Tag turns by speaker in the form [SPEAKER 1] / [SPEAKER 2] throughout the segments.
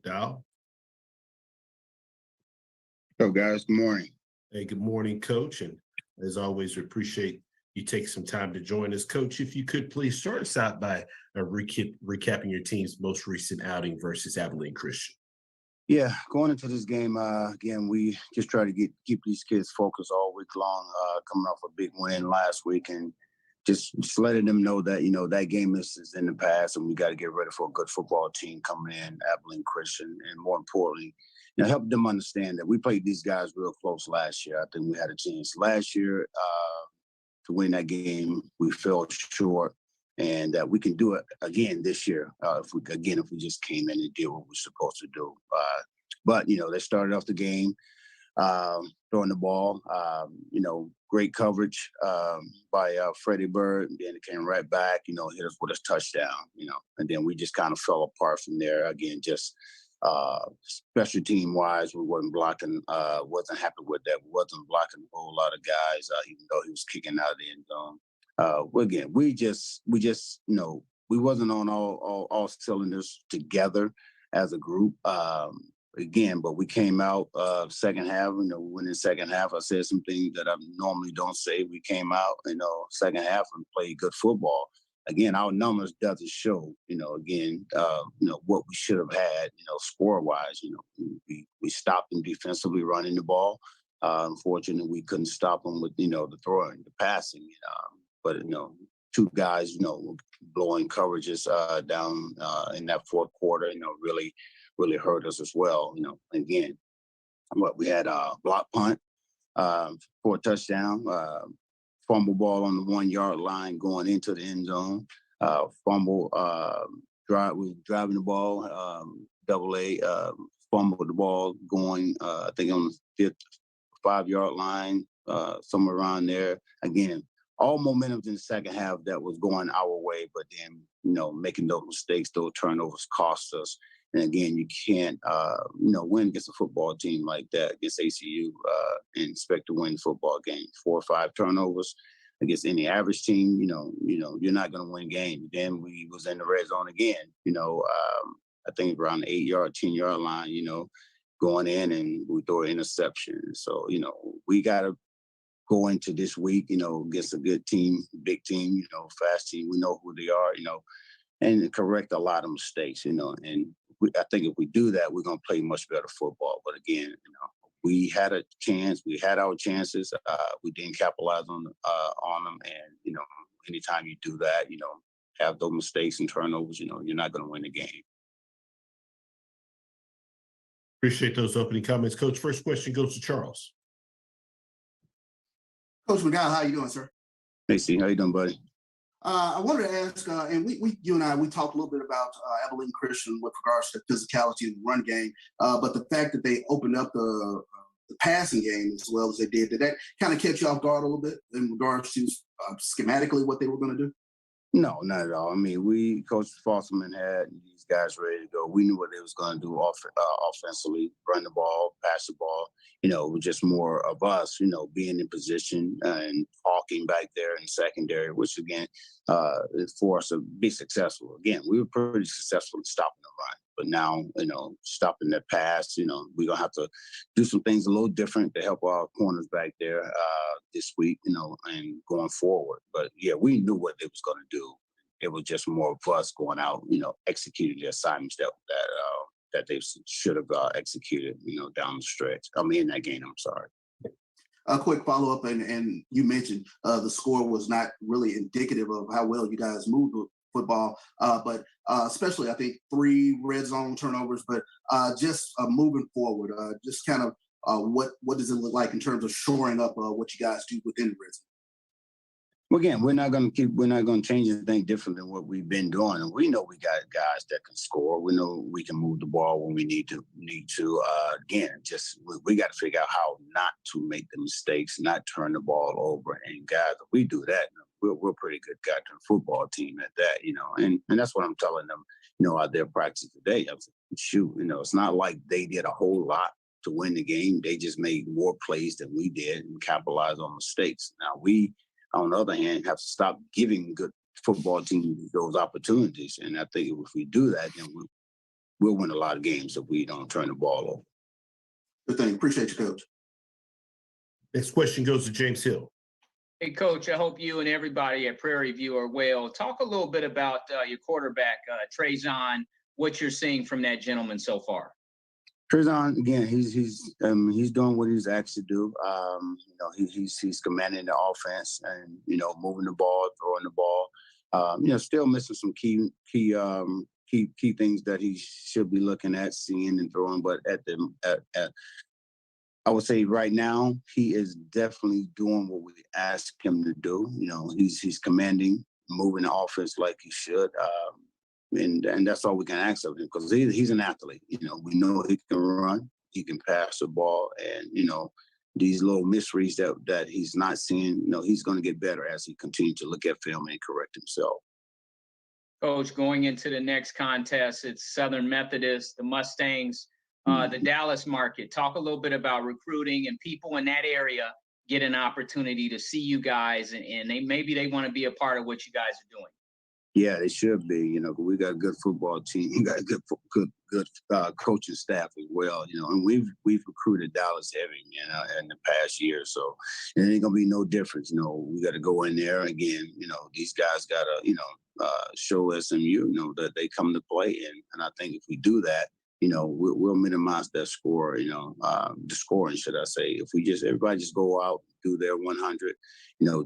[SPEAKER 1] McDowell.
[SPEAKER 2] So, guys, good morning.
[SPEAKER 1] Hey, good morning, Coach. And as always, we appreciate you take some time to join us. Coach, if you could please start us out by recapping your team's most recent outing versus Abilene Christian.
[SPEAKER 2] Yeah, going into this game, again, we just try to keep these kids focused all week long, coming off a big win last week, and just letting them know that, that game is in the past, and we got to get ready for a good football team coming in, Abilene Christian, and more importantly, help them understand that we played these guys real close last year. I think we had a chance last year to win that game. We fell short, and we can do it again this year if we just came in and did what we're supposed to do. But they started off the game throwing the ball. Great coverage by Freddie Bird, and then it came right back. Hit us with a touchdown. And then we just kind of fell apart from there. Again, just special team wise, we wasn't blocking. Wasn't happy with that. We wasn't blocking a whole lot of guys, even though he was kicking out of the end zone. Again, we wasn't on all cylinders together as a group. But we came out second half. We went in second half. I said some things that I normally don't say. We came out, second half and played good football. Again, our numbers doesn't show, what we should have had, score-wise. We stopped them defensively running the ball. Unfortunately, we couldn't stop them with, the throwing, the passing. But two guys, blowing coverages down in that fourth quarter, really hurt us as well. Again, we had a block punt for a touchdown, fumble ball on the 1 yard line going into the end zone, fumble, we driving the ball, double A, fumble the ball going, I think on the 5 yard line, somewhere around there. Again, all momentum in the second half that was going our way, but then, making those mistakes, those turnovers cost us. And again, you can't, win against a football team like that, against ACU, and expect to win football games. 4 or 5 turnovers against any average team, you're not going to win games. Then we was in the red zone again, I think around the 8 yard, 10 yard line, going in, and we throw an interception. So, we got to go into this week, against a good team, big team, fast team. We know who they are, and correct a lot of mistakes, and I think if we do that, we're going to play much better football. But again, we had a chance. We had our chances. We didn't capitalize on them. And, anytime you do that, have those mistakes and turnovers, you're not going to win the game.
[SPEAKER 1] Appreciate those opening comments. Coach, first question goes to Charles.
[SPEAKER 3] Coach McDowell, how you doing, sir?
[SPEAKER 2] Hey, C, how you doing, buddy?
[SPEAKER 3] I wanted to ask, and you and I talked a little bit about Abilene Christian with regards to physicality of the run game, but the fact that they opened up the passing game as well as they did that kind of catch you off guard a little bit in regards to schematically what they were going to do?
[SPEAKER 2] No, not at all. I mean, Coach Fosselman had these guys ready to go. We knew what they was going to do offensively, run the ball, pass the ball. Just more of us, being in position and talking back there in secondary, which again, for us to be successful. Again, we were pretty successful in stopping the run. But now, stopping that pass, we're going to have to do some things a little different to help our corners back there this week, and going forward. But, yeah, we knew what they was going to do. It was just more of us going out, executing the assignments that they should have executed, down the stretch. In that game, I'm sorry.
[SPEAKER 3] A quick follow-up, and you mentioned the score was not really indicative of how well you guys moved the football, but especially I think 3 red zone turnovers, but just moving forward, just kind of what does it look like in terms of shoring up what you guys do within the red zone?
[SPEAKER 2] Well, again, we're not going to change anything different than what we've been doing. And we know we got guys that can score. We know we can move the ball when we need to. Again, we got to figure out how not to make the mistakes, not turn the ball over. And guys, if we do that, we're a pretty good goddamn football team at that, And that's what I'm telling them, out there practice today. I was like, shoot, it's not like they did a whole lot to win the game. They just made more plays than we did and capitalized on mistakes. Now we, on the other hand, have to stop giving good football teams those opportunities. And I think if we do that, then we'll win a lot of games if we don't turn the ball over.
[SPEAKER 3] Good thing. Appreciate you, Coach.
[SPEAKER 1] Next question goes to James Hill.
[SPEAKER 4] Hey, Coach, I hope you and everybody at Prairie View are well. Talk a little bit about your quarterback, Trayvon, what you're seeing from that gentleman so far.
[SPEAKER 2] Trayvon, again, he's doing what he's asked to do. He's commanding the offense and moving the ball, throwing the ball. Still missing some key things that he should be looking at, seeing and throwing. But I would say right now he is definitely doing what we asked him to do. He's commanding, moving the offense like he should. And that's all we can ask of him because he's an athlete. We know he can run, he can pass the ball, and these little mysteries that he's not seeing. He's going to get better as he continues to look at film and correct himself.
[SPEAKER 4] Coach, going into the next contest, it's Southern Methodist, the Mustangs, the Dallas market. Talk a little bit about recruiting and people in that area get an opportunity to see you guys, and maybe they want to be a part of what you guys are doing.
[SPEAKER 2] Yeah, they should be. We got a good football team. We got a good coaching staff as well. And we've recruited Dallas heavy, in the past year. So it ain't gonna be no difference. We got to go in there again. These guys gotta show SMU that they come to play, and I think if we do that, we'll minimize that score. The scoring, should I say? If everybody just go out, do their 100.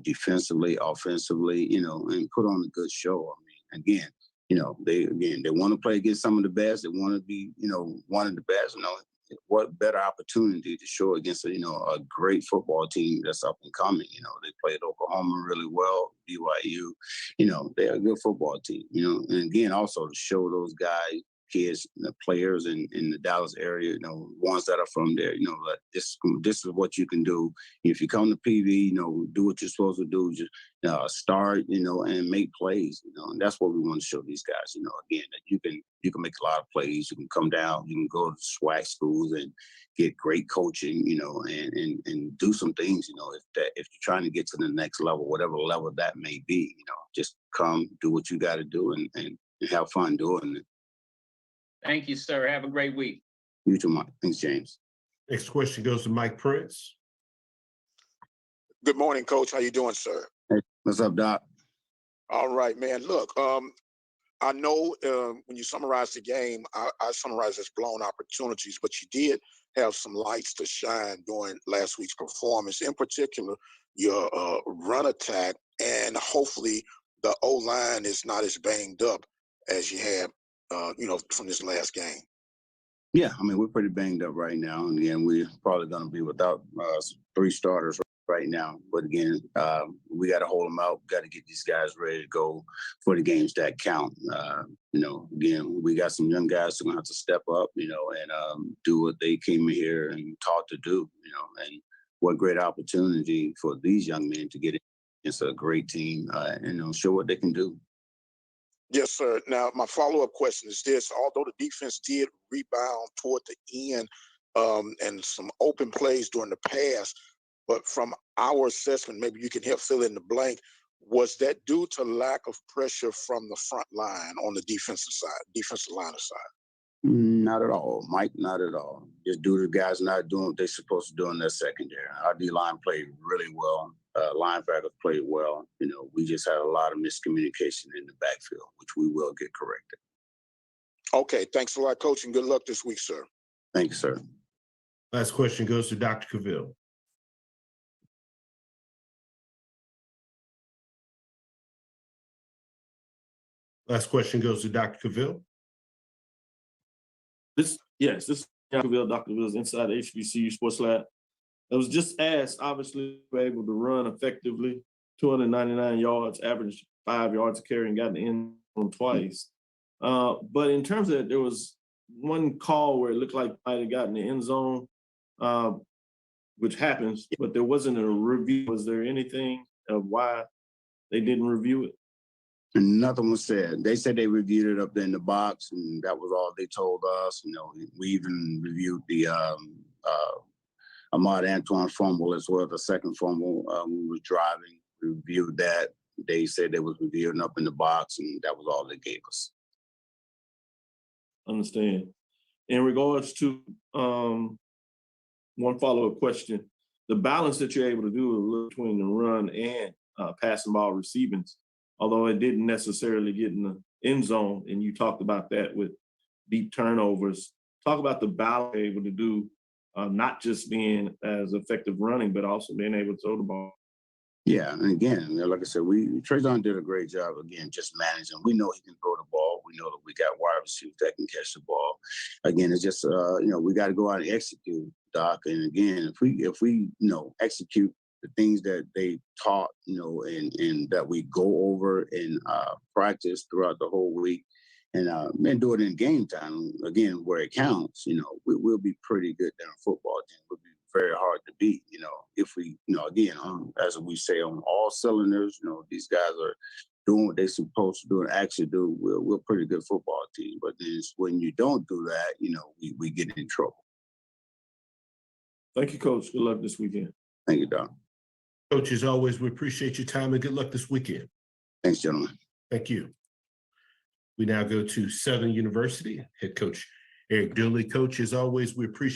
[SPEAKER 2] Defensively, offensively, and put on a good show. I mean, they want to play against some of the best. They want to be, one of the best. What better opportunity to show against a great football team that's up and coming. They played Oklahoma really well, BYU. They're a good football team. And again, also to show those guys, kids, the players in the Dallas area, ones that are from there, that this is what you can do. If you come to PV, do what you're supposed to do, just start, and make plays, and that's what we want to show these guys, again, that you can make a lot of plays, you can come down, you can go to SWAC schools and get great coaching, and do some things, if you're trying to get to the next level, whatever level that may be, just come, do what you got to do and have fun doing it.
[SPEAKER 4] Thank you, sir. Have a great week.
[SPEAKER 2] You too, Mike. Thanks, James.
[SPEAKER 1] Next question goes to Mike Prince.
[SPEAKER 5] Good morning, Coach. How you doing, sir?
[SPEAKER 2] Hey, what's up, Doc?
[SPEAKER 5] All right, man. Look, I know when you summarize the game, I summarize as blown opportunities, but you did have some lights to shine during last week's performance. In particular, your run attack, and hopefully the O-line is not as banged up as you had from this last game.
[SPEAKER 2] Yeah, I mean, we're pretty banged up right now. And again, we're probably going to be without 3 starters right now. But again, we got to hold them out. Got to get these guys ready to go for the games that count. Again, we got some young guys who are going to have to step up, and do what they came in here and taught to do, and what great opportunity for these young men to get against a great team and show what they can do.
[SPEAKER 5] Yes, sir. Now, my follow-up question is this. Although the defense did rebound toward the end and some open plays during the pass, but from our assessment, maybe you can help fill in the blank, was that due to lack of pressure from the front line on the defensive line side?
[SPEAKER 2] Not at all, Mike, not at all. Just due to the guys not doing what they're supposed to do in their secondary. Our D-line played really well. Linebackers played well. We just had a lot of miscommunication in the backfield, which we will get corrected.
[SPEAKER 5] Okay, thanks a lot, Coach, and good luck this week, sir.
[SPEAKER 2] Thank you, sir.
[SPEAKER 1] Last question goes to Dr. Cavill. Last question goes to Dr. Cavill.
[SPEAKER 6] This is Dr. Cavill's Inside HBCU Sports Lab. It was just asked, obviously, we're able to run effectively, 299 yards, average 5 yards a carry, and got in the end zone twice. But in terms of, there was one call where it looked like I might have gotten the end zone, which happens, but there wasn't a review. Was there anything of why they didn't review it?
[SPEAKER 2] Nothing was said. They said they reviewed it up there in the box, and that was all they told us. We even reviewed the Ahmad Antoine fumble as well, the second fumble. We were driving, we reviewed that. They said they was reviewing up in the box, and that was all they gave us.
[SPEAKER 6] Understand. In regards to one follow-up question, the balance that you're able to do between the run and passing ball receivings, although it didn't necessarily get in the end zone, and you talked about that with deep turnovers. Talk about the balance you're able to do, not just being as effective running, but also being able to throw the ball.
[SPEAKER 2] Yeah, and again, like I said, Traydon did a great job again, just managing. We know he can throw the ball. We know that we got wide receivers that can catch the ball. Again, it's just we got to go out and execute, Doc. And again, if we execute the things that they taught, and that we go over in practice throughout the whole week, and do it in game time again where it counts, we'll be pretty good down football team. We'll be very hard to beat, if we, again, as we say, on all cylinders, these guys are doing what they're supposed to do and actually do. We're a pretty good football team. But then when you don't do that, we get in trouble.
[SPEAKER 6] Thank you, Coach. Good luck this weekend.
[SPEAKER 2] Thank you, Doc.
[SPEAKER 1] Coach, as always, we appreciate your time and good luck this weekend.
[SPEAKER 2] Thanks, gentlemen.
[SPEAKER 1] Thank you. We now go to Southern University. Head coach Eric Dooley. Coach, as always, we appreciate